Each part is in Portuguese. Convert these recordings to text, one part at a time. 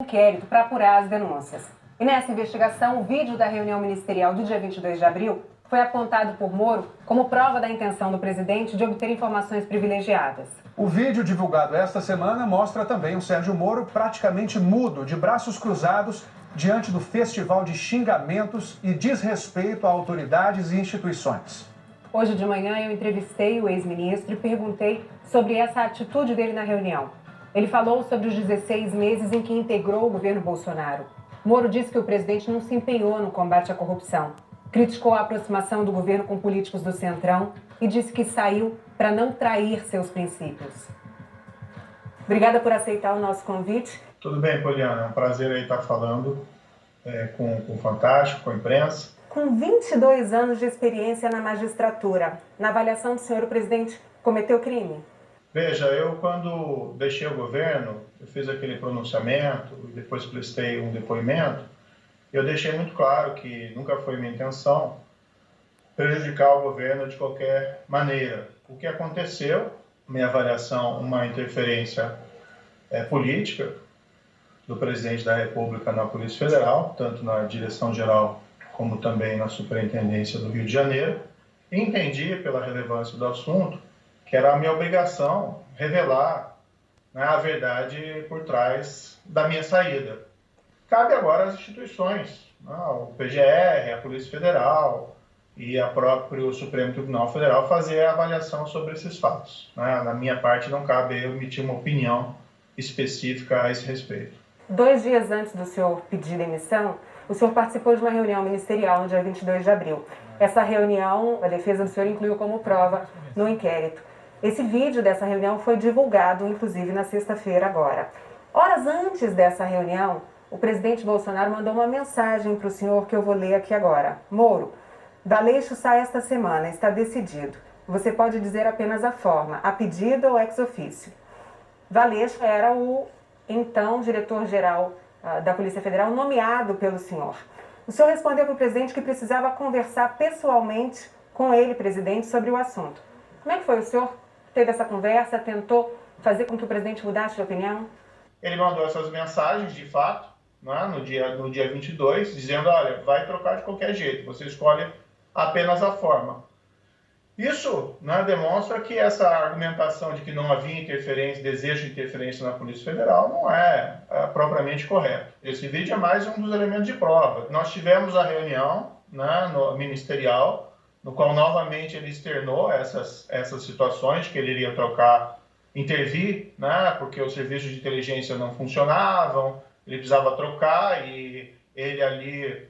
Inquérito para apurar as denúncias. E nessa investigação, o vídeo da reunião ministerial do dia 22 de abril foi apontado por Moro como prova da intenção do presidente de obter informações privilegiadas. O vídeo divulgado esta semana mostra também o Sérgio Moro praticamente mudo, de braços cruzados, diante do festival de xingamentos e desrespeito a autoridades e instituições. Hoje de manhã eu entrevistei o ex-ministro e perguntei sobre essa atitude dele na reunião. Ele falou sobre os 16 meses em que integrou o governo Bolsonaro. Moro disse que o presidente não se empenhou no combate à corrupção. Criticou a aproximação do governo com políticos do Centrão e disse que saiu para não trair seus princípios. Obrigada por aceitar o nosso convite. Tudo bem, Poliana. É um prazer aí estar falando com o Fantástico, com a imprensa. Com 22 anos de experiência na magistratura, na avaliação do senhor, o presidente cometeu crime? Veja, eu quando deixei o governo, eu fiz aquele pronunciamento e depois prestei um depoimento, eu deixei muito claro que nunca foi minha intenção prejudicar o governo de qualquer maneira. O que aconteceu, minha avaliação, uma interferência política do presidente da República na Polícia Federal, tanto na direção-geral como também na Superintendência do Rio de Janeiro, e entendi, pela relevância do assunto, que era a minha obrigação revelar, né, a verdade por trás da minha saída. Cabe agora às instituições, né, o PGR, a Polícia Federal e o próprio Supremo Tribunal Federal fazer a avaliação sobre esses fatos. Né? Na minha parte não cabe eu emitir uma opinião específica a esse respeito. 2 dias antes do senhor pedir demissão, o senhor participou de uma reunião ministerial no dia 22 de abril. Essa reunião, a defesa do senhor incluiu como prova no inquérito. Esse vídeo dessa reunião foi divulgado, inclusive, na sexta-feira agora. Horas antes dessa reunião, o presidente Bolsonaro mandou uma mensagem para o senhor que eu vou ler aqui agora. Moro, D'Aleixo sai esta semana, está decidido. Você pode dizer apenas a forma, a pedido ou ex officio. D'Aleixo era o então diretor-geral da Polícia Federal, nomeado pelo senhor. O senhor respondeu para o presidente que precisava conversar pessoalmente com ele, presidente, sobre o assunto. Como é que foi? O senhor teve essa conversa, tentou fazer com que o presidente mudasse de opinião? Ele mandou essas mensagens, de fato, né, no dia 22, dizendo, olha, vai trocar de qualquer jeito, você escolhe apenas a forma. Isso, né, demonstra que essa argumentação de que não havia interferência, desejo de interferência na Polícia Federal não é propriamente correto. Esse vídeo é mais um dos elementos de prova. Nós tivemos a reunião, né, ministerial, no qual novamente ele externou essas situações que ele iria trocar, intervir, né, porque os serviços de inteligência não funcionavam, ele precisava trocar e ele ali,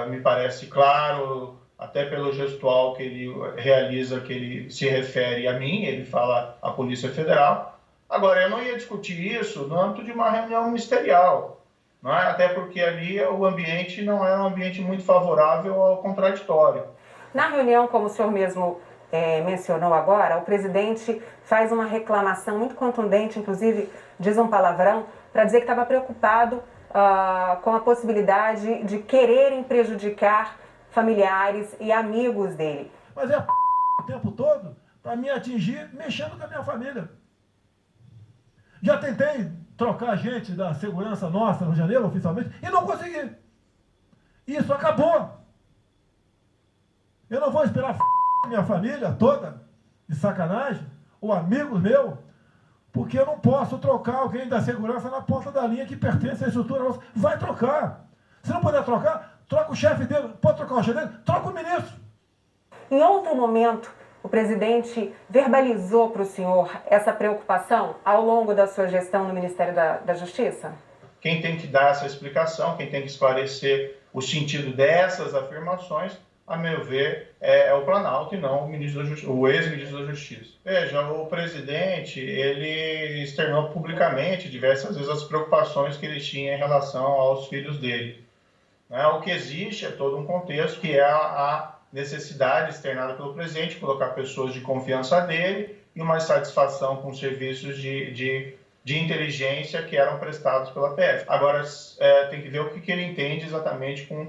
me parece claro, até pelo gestual que ele realiza, que ele se refere a mim, ele fala à Polícia Federal. Agora, eu não ia discutir isso no âmbito de uma reunião ministerial, não é? Até porque ali o ambiente não era um ambiente muito favorável ao contraditório. Na reunião, como o senhor mesmo mencionou agora, o presidente faz uma reclamação muito contundente, inclusive diz um palavrão, para dizer que estava preocupado com a possibilidade de quererem prejudicar familiares e amigos dele. Mas é o tempo todo para me atingir mexendo com a minha família. Já tentei trocar gente da segurança nossa no janeiro, oficialmente, e não consegui. Isso acabou. Eu não vou esperar minha família toda, de sacanagem, ou amigos meus, porque eu não posso trocar alguém da segurança na ponta da linha que pertence à estrutura nossa. Vai trocar. Se não puder trocar, troca o chefe dele. Pode trocar o chefe dele? Troca o ministro. Em outro momento, o presidente verbalizou para o senhor essa preocupação ao longo da sua gestão no Ministério da Justiça? Quem tem que dar essa explicação, quem tem que esclarecer o sentido dessas afirmações, a meu ver, é o Planalto e não o ex-ministro da Justiça. Veja, o presidente, ele externou publicamente diversas vezes as preocupações que ele tinha em relação aos filhos dele. O que existe é todo um contexto que é a necessidade externada pelo presidente, colocar pessoas de confiança dele e uma satisfação com serviços de inteligência que eram prestados pela PF. Agora, tem que ver o que ele entende exatamente com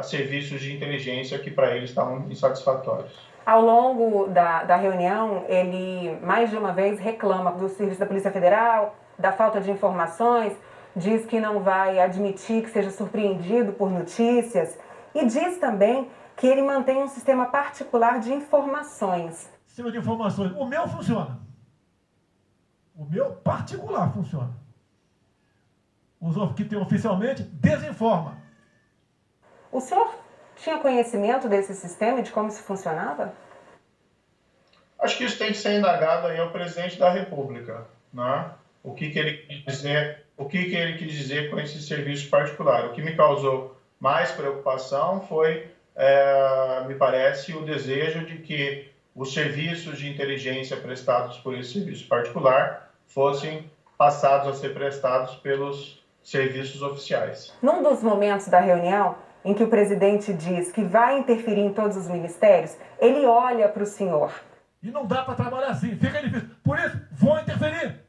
serviços de inteligência que para ele estavam insatisfatórios. Ao longo da reunião, ele mais de uma vez reclama do serviço da Polícia Federal, da falta de informações. diz que não vai admitir que seja surpreendido por notícias e diz também que ele mantém um sistema particular de informações. Sistema de informações. O meu funciona. O meu particular funciona. Os que tem oficialmente desinforma. O senhor tinha conhecimento desse sistema e de como isso funcionava? Acho que isso tem que ser indagado aí ao presidente da República, né? O que ele quis dizer com esse serviço particular. O que me causou mais preocupação foi, me parece, o desejo de que os serviços de inteligência prestados por esse serviço particular fossem passados a ser prestados pelos serviços oficiais. Num dos momentos da reunião em que o presidente diz que vai interferir em todos os ministérios, ele olha para o senhor. E não dá para trabalhar assim, fica difícil. Por isso, vou interferir.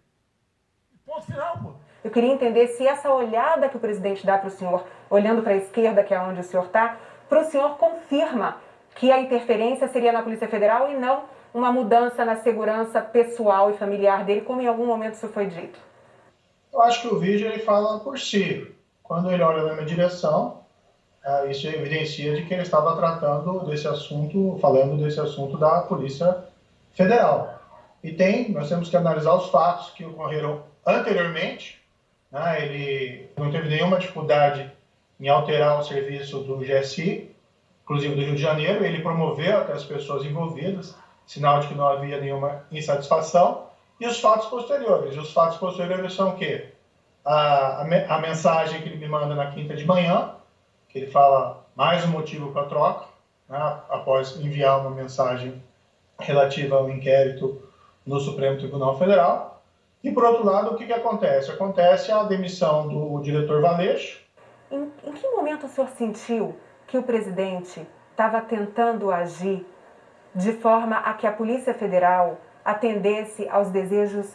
Ponto final, pô. Eu queria entender se essa olhada que o presidente dá para o senhor, olhando para a esquerda, que é onde o senhor está, para o senhor confirma que a interferência seria na Polícia Federal e não uma mudança na segurança pessoal e familiar dele, como em algum momento isso foi dito. Eu acho que o vídeo ele fala por si. Quando ele olha na minha direção, isso evidencia de que ele estava tratando desse assunto, falando desse assunto da Polícia Federal. E nós temos que analisar os fatos que ocorreram anteriormente. Ele não teve nenhuma dificuldade em alterar o serviço do GSI, inclusive do Rio de Janeiro. Ele promoveu até as pessoas envolvidas, sinal de que não havia nenhuma insatisfação. E os fatos posteriores? Os fatos posteriores são o quê? A mensagem que ele me manda na quinta de manhã, que ele fala mais um motivo para a troca, após enviar uma mensagem relativa ao inquérito no Supremo Tribunal Federal. E, por outro lado, o que acontece? Acontece a demissão do diretor Valeixo. Em que momento o senhor sentiu que o presidente estava tentando agir de forma a que a Polícia Federal atendesse aos desejos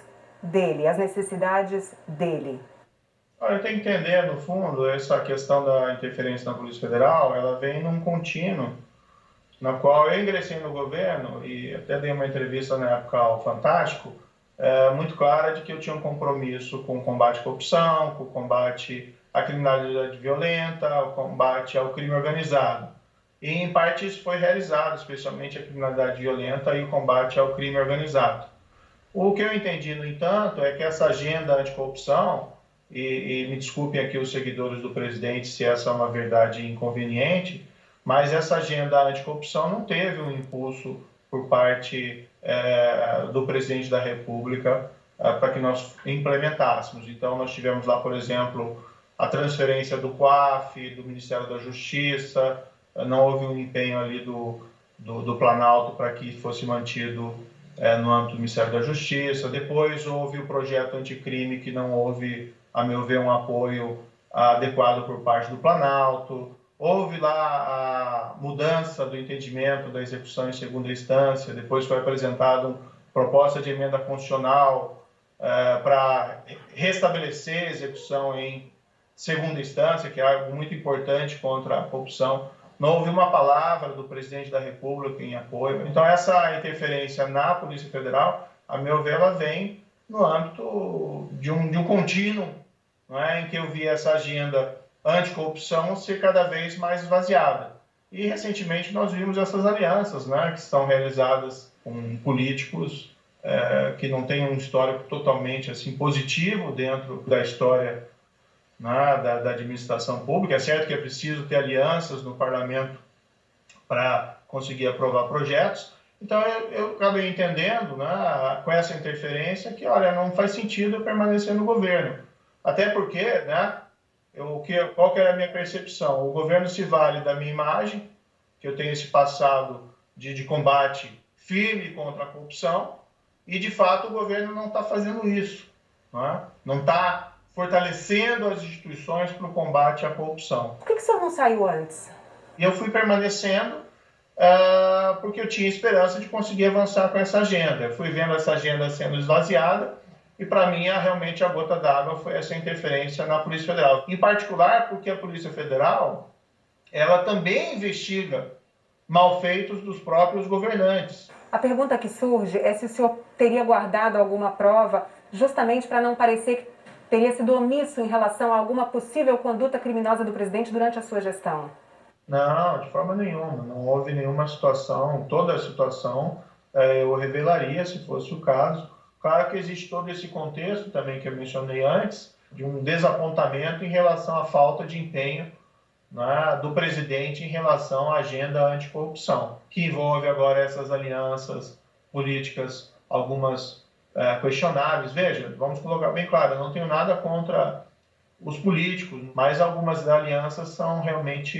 dele, às necessidades dele? Eu tenho que entender, no fundo, essa questão da interferência na Polícia Federal, ela vem num contínuo, na qual eu ingressei no governo e até dei uma entrevista na época ao Fantástico, muito clara de que eu tinha um compromisso com o combate à corrupção, com o combate à criminalidade violenta, o combate ao crime organizado. E, em parte, isso foi realizado, especialmente a criminalidade violenta e o combate ao crime organizado. O que eu entendi, no entanto, é que essa agenda anticorrupção, e me desculpem aqui os seguidores do presidente se essa é uma verdade inconveniente, mas essa agenda anticorrupção não teve um impulso por parte do presidente da República para que nós implementássemos. Então, nós tivemos lá, por exemplo, a transferência do COAF, do Ministério da Justiça, não houve um empenho ali do Planalto para que fosse mantido no âmbito do Ministério da Justiça. Depois houve o projeto anticrime, que não houve, a meu ver, um apoio adequado por parte do Planalto. Houve lá a mudança do entendimento da execução em segunda instância, depois foi apresentada uma proposta de emenda constitucional para restabelecer a execução em segunda instância, que é algo muito importante contra a corrupção. Não houve uma palavra do presidente da República em apoio. Então, essa interferência na Polícia Federal, a meu ver, ela vem no âmbito de um contínuo, não é, em que eu vi essa agenda anticorrupção ser cada vez mais esvaziada. E, recentemente, nós vimos essas alianças, né, que estão realizadas com políticos que não têm um histórico totalmente assim, positivo dentro da história, né, da administração pública. É certo que é preciso ter alianças no parlamento para conseguir aprovar projetos. Então, eu acabei entendendo, né, com essa interferência que, olha, não faz sentido eu permanecer no governo. Até porque, né, qual que era a minha percepção? O governo se vale da minha imagem, que eu tenho esse passado de combate firme contra a corrupção, e, de fato, o governo não está fazendo isso. Não está fortalecendo as instituições para o combate à corrupção. Por que o senhor não saiu antes? E eu fui permanecendo porque eu tinha esperança de conseguir avançar com essa agenda. Eu fui vendo essa agenda sendo esvaziada e, para mim, realmente a gota d'água foi essa interferência na Polícia Federal. Em particular porque a Polícia Federal ela também investiga malfeitos dos próprios governantes. A pergunta que surge é se o senhor teria guardado alguma prova justamente para não parecer teria sido omisso em relação a alguma possível conduta criminosa do presidente durante a sua gestão? Não, de forma nenhuma. Não houve nenhuma situação, toda a situação eu revelaria se fosse o caso. Claro que existe todo esse contexto também que eu mencionei antes, de um desapontamento em relação à falta de empenho, né, do presidente em relação à agenda anticorrupção, que envolve agora essas alianças políticas, algumas questionáveis. Veja, vamos colocar bem claro, eu não tenho nada contra os políticos, mas algumas alianças são realmente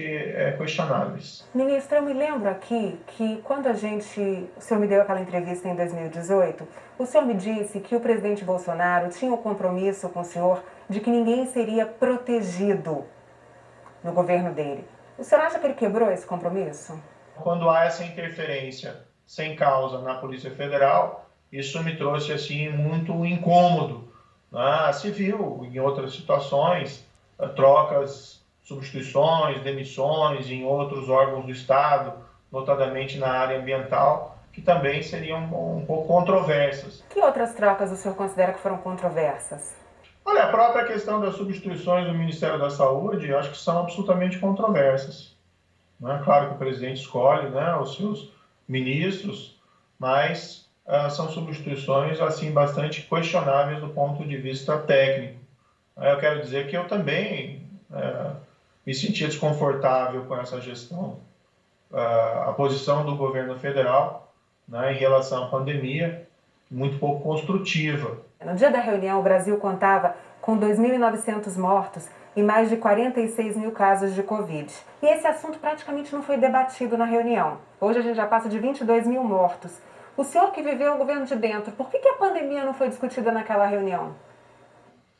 questionáveis. Ministro, eu me lembro aqui que quando o senhor me deu aquela entrevista em 2018, o senhor me disse que o presidente Bolsonaro tinha o compromisso com o senhor de que ninguém seria protegido no governo dele. O senhor acha que ele quebrou esse compromisso? Quando há essa interferência sem causa na Polícia Federal, isso me trouxe assim muito incômodo. Se viu em outras situações, trocas, substituições, demissões em outros órgãos do Estado, notadamente na área ambiental, que também seriam um pouco controversas. Que outras trocas o senhor considera que foram controversas? Olha, a própria questão das substituições do Ministério da Saúde, eu acho que são absolutamente controversas. Claro que o presidente escolhe, os seus ministros, mas são substituições assim bastante questionáveis do ponto de vista técnico. Eu quero dizer que eu também me sentia desconfortável com essa gestão. A posição do governo federal, em relação à pandemia, muito pouco construtiva. No dia da reunião, o Brasil contava com 2.900 mortos e mais de 46 mil casos de Covid. E esse assunto praticamente não foi debatido na reunião. Hoje a gente já passa de 22 mil mortos. O senhor que viveu o governo de dentro, por que a pandemia não foi discutida naquela reunião?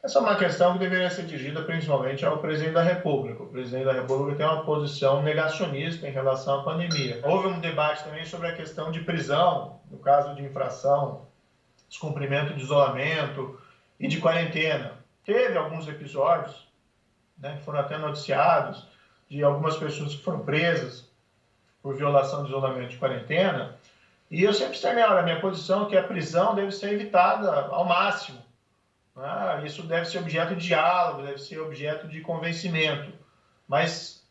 Essa é uma questão que deveria ser dirigida principalmente ao presidente da República. O presidente da República tem uma posição negacionista em relação à pandemia. Houve um debate também sobre a questão de prisão, no caso de infração, descumprimento de isolamento e de quarentena. Teve alguns episódios, que foram até noticiados, de algumas pessoas que foram presas por violação de isolamento de quarentena. E eu sempre externei, a minha posição é que a prisão deve ser evitada ao máximo. Isso deve ser objeto de diálogo, deve ser objeto de convencimento. Mas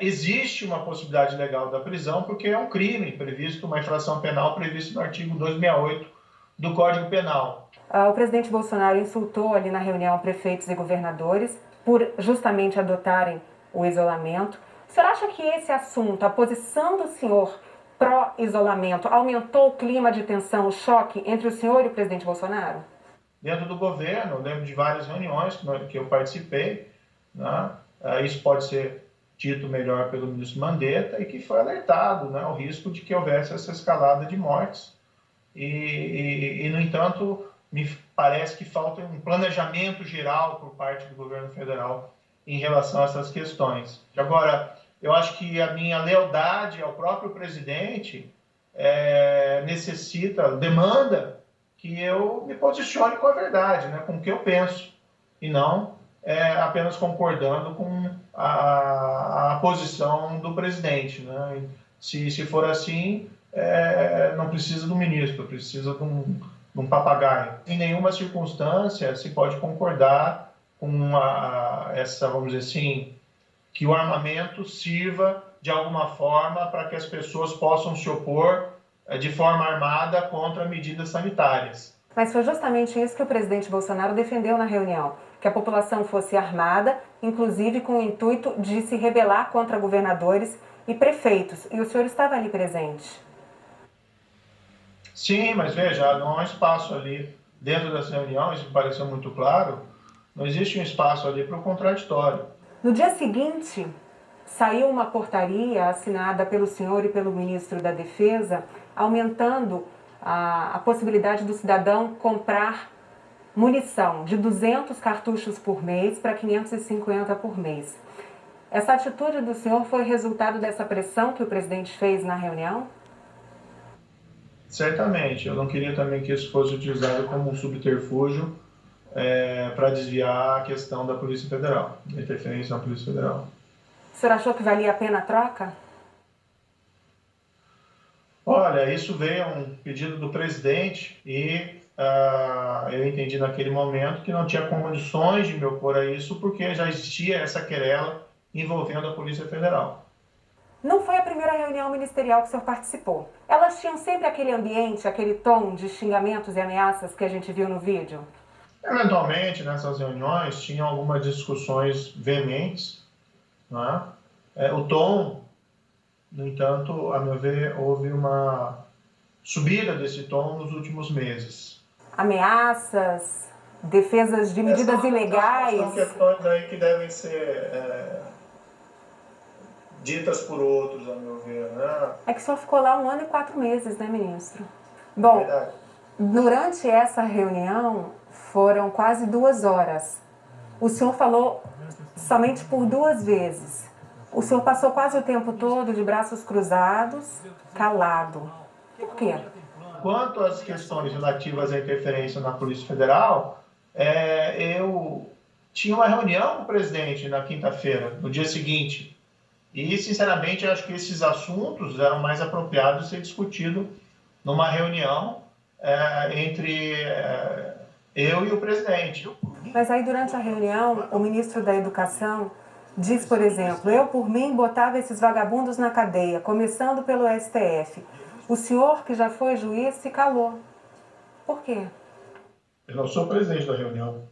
existe uma possibilidade legal da prisão porque é um crime previsto, uma infração penal prevista no artigo 268 do Código Penal. O presidente Bolsonaro insultou ali na reunião prefeitos e governadores por justamente adotarem o isolamento. O senhor acha que esse assunto, a posição do senhor pró-isolamento, aumentou o clima de tensão, o choque entre o senhor e o presidente Bolsonaro? Dentro do governo, eu lembro de várias reuniões que eu participei, isso pode ser dito melhor pelo ministro Mandetta, e que foi alertado o risco de que houvesse essa escalada de mortes. E, no entanto, me parece que falta um planejamento geral por parte do governo federal em relação a essas questões. Agora, eu acho que a minha lealdade ao próprio presidente demanda que eu me posicione com a verdade, com o que eu penso, e não apenas concordando com a posição do presidente. Se for assim, não precisa do ministro, precisa de um papagaio. Em nenhuma circunstância se pode concordar com vamos dizer assim, que o armamento sirva de alguma forma para que as pessoas possam se opor de forma armada contra medidas sanitárias. Mas foi justamente isso que o presidente Bolsonaro defendeu na reunião, que a população fosse armada, inclusive com o intuito de se rebelar contra governadores e prefeitos. E o senhor estava ali presente. Sim, mas veja, não há espaço ali dentro dessa reunião, isso me pareceu muito claro, não existe um espaço ali para o contraditório. No dia seguinte, saiu uma portaria assinada pelo senhor e pelo ministro da Defesa, aumentando a possibilidade do cidadão comprar munição de 200 cartuchos por mês para 550 por mês. Essa atitude do senhor foi resultado dessa pressão que o presidente fez na reunião? Certamente. Eu não queria também que isso fosse utilizado como um subterfúgio para desviar a questão da Polícia Federal, da interferência na Polícia Federal. O senhor achou que valia a pena a troca? Olha, isso veio a um pedido do presidente e eu entendi naquele momento que não tinha condições de me opor a isso, porque já existia essa querela envolvendo a Polícia Federal. Não foi a primeira reunião ministerial que o senhor participou. Elas tinham sempre aquele ambiente, aquele tom de xingamentos e ameaças que a gente viu no vídeo? Eventualmente, nessas reuniões, tinham algumas discussões veementes, né? O tom, no entanto, a meu ver, houve uma subida desse tom nos últimos meses. Ameaças, defesas de medidas ilegais. São questões aí que devem ser ditas por outros, a meu ver, né? É que o senhor ficou lá 1 ano e 4 meses, né, ministro? Bom, Verdade. durante essa reunião foram quase 2 horas. O senhor falou somente por 2 vezes. O senhor passou quase o tempo todo de braços cruzados, calado. Por quê? Quanto às questões relativas à interferência na Polícia Federal, eu tinha uma reunião com o presidente na quinta-feira, no dia seguinte. E, sinceramente, eu acho que esses assuntos eram mais apropriados de ser discutido numa reunião entre eu e o presidente. Mas aí, durante a reunião, o ministro da Educação diz, por exemplo, eu, por mim, botava esses vagabundos na cadeia, começando pelo STF. O senhor, que já foi juiz, se calou. Por quê? Eu não sou presidente da reunião.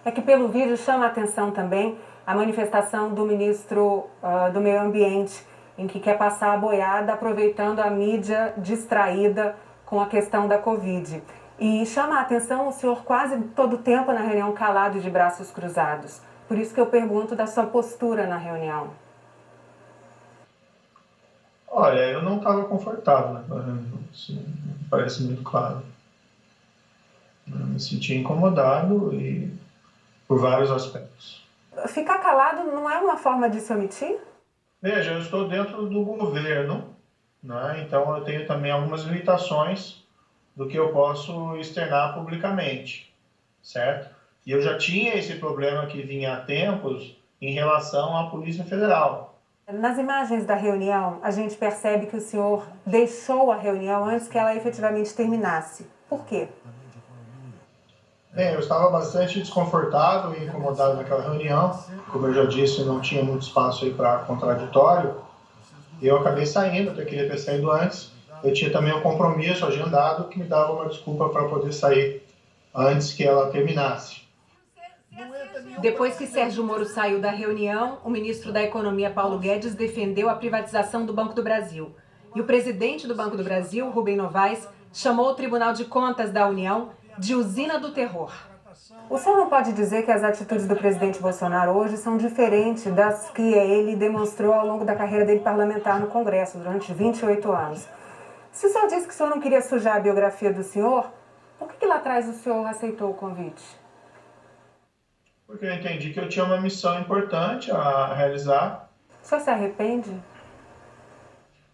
É que pelo vídeo chama a atenção também a manifestação do ministro do Meio Ambiente, em que quer passar a boiada aproveitando a mídia distraída com a questão da Covid. E chama a atenção o senhor quase todo o tempo na reunião calado e de braços cruzados. Por isso que eu pergunto da sua postura na reunião. Olha, eu não estava confortável naquela reunião, isso parece muito claro. Eu me sentia incomodado e por vários aspectos. Ficar calado não é uma forma de se omitir? Veja, eu estou dentro do governo, né? Então eu tenho também algumas limitações do que eu posso externar publicamente, certo? E eu já tinha esse problema que vinha há tempos em relação à Polícia Federal. Nas imagens da reunião, a gente percebe que o senhor deixou a reunião antes que ela efetivamente terminasse. Por quê? Bem, eu estava bastante desconfortável e incomodado naquela reunião. Como eu já disse, não tinha muito espaço aí para contraditório. E eu acabei saindo, até queria ter saído antes. Eu tinha também um compromisso agendado que me dava uma desculpa para poder sair antes que ela terminasse. Depois que Sérgio Moro saiu da reunião, o ministro da Economia, Paulo Guedes, defendeu a privatização do Banco do Brasil. E o presidente do Banco do Brasil, Rubem Novaes, chamou o Tribunal de Contas da União de usina do terror. O senhor não pode dizer que as atitudes do presidente Bolsonaro hoje são diferentes das que ele demonstrou ao longo da carreira dele parlamentar no Congresso, durante 28 anos. Se o senhor disse que o senhor não queria sujar a biografia do senhor, por que lá atrás o senhor aceitou o convite? Porque eu entendi que eu tinha uma missão importante a realizar. O senhor se arrepende?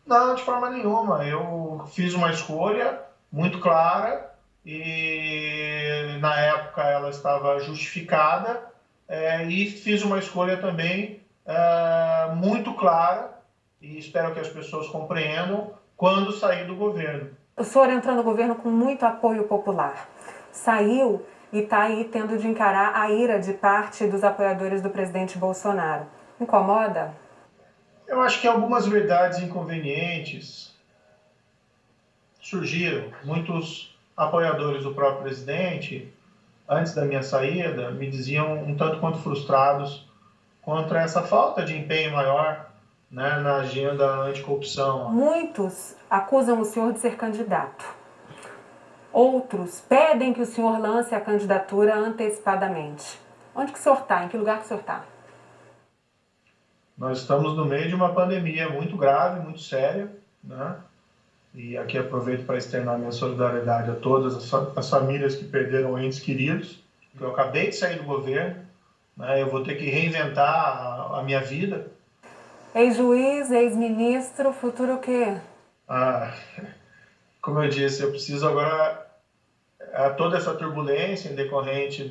Não, de forma nenhuma. Eu fiz uma escolha muito clara e na época ela estava justificada e fiz uma escolha também muito clara e espero que as pessoas compreendam quando sair do governo. O senhor entrou no governo com muito apoio popular. Saiu e está aí tendo de encarar a ira de parte dos apoiadores do presidente Bolsonaro. Incomoda? Eu acho que algumas verdades inconvenientes surgiram. Muitos apoiadores do próprio presidente, antes da minha saída, me diziam um tanto quanto frustrados contra essa falta de empenho maior, né, na agenda anticorrupção. Muitos acusam o senhor de ser candidato. Outros pedem que o senhor lance a candidatura antecipadamente. Onde que o senhor está? Em que lugar que o senhor está? Nós estamos no meio de uma pandemia muito grave, muito séria, né? E aqui aproveito para externar minha solidariedade a todas as famílias que perderam entes queridos. Eu acabei de sair do governo, né? Eu vou ter que reinventar a minha vida. Ex-juiz, ex-ministro, futuro o quê? Como eu disse, eu preciso agora toda essa turbulência decorrente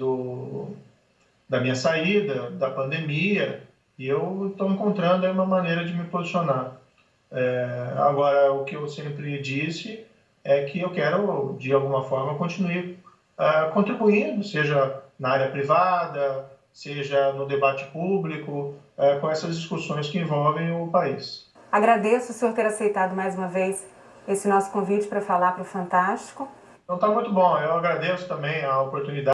da minha saída, da pandemia, e eu estou encontrando aí uma maneira de me posicionar. Agora, o que eu sempre disse é que eu quero, de alguma forma, continuar contribuindo, seja na área privada, seja no debate público, com essas discussões que envolvem o país. Agradeço o senhor ter aceitado mais uma vez esse nosso convite para falar para o Fantástico. Então tá muito bom, eu agradeço também a oportunidade.